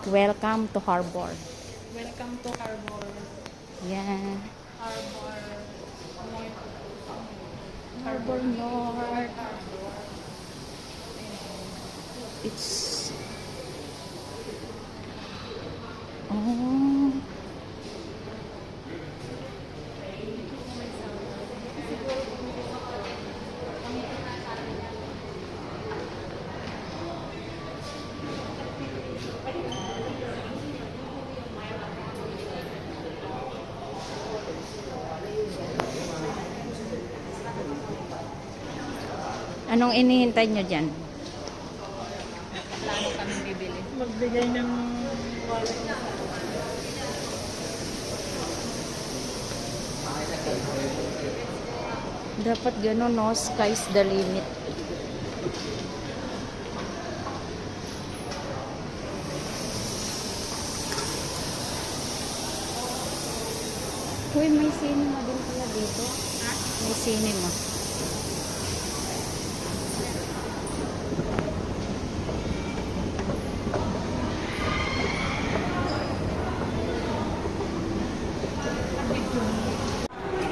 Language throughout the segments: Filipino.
Welcome to Harbor. Welcome to Harbor. Yeah. Harbor. Harbor North. It's... Oh. Anong inihintay nyo dyan? Plano kami bibili. Magbigay ng wallet na. Dapat gano'n, no? Sky's the limit. Uy, may cinema din pala dito. Ha? May cinema.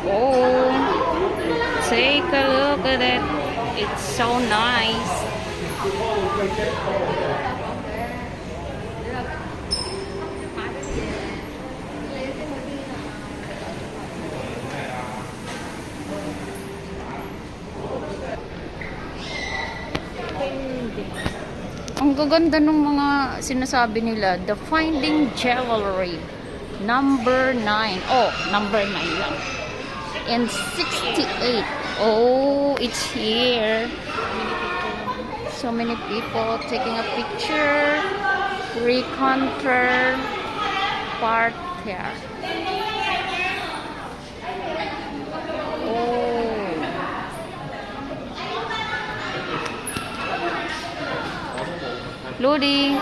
Oh, take a look at it. It's so nice. Ang gaganda ng mga sinasabi nila. The Finding Jewelry. Number 9. Oh, number 9 lang. And 68. Oh, it's here. So many people taking a picture. Recounter part here. Oh. Ludi.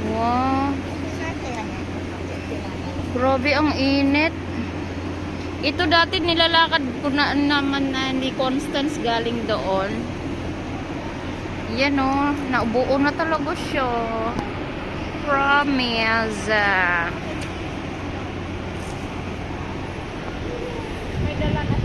Wow. Grabe ang init. Ito dati nilalakad ko na naman na ni Constance galing doon. Yan o, naubuo na talaga siya. Promise. May dala na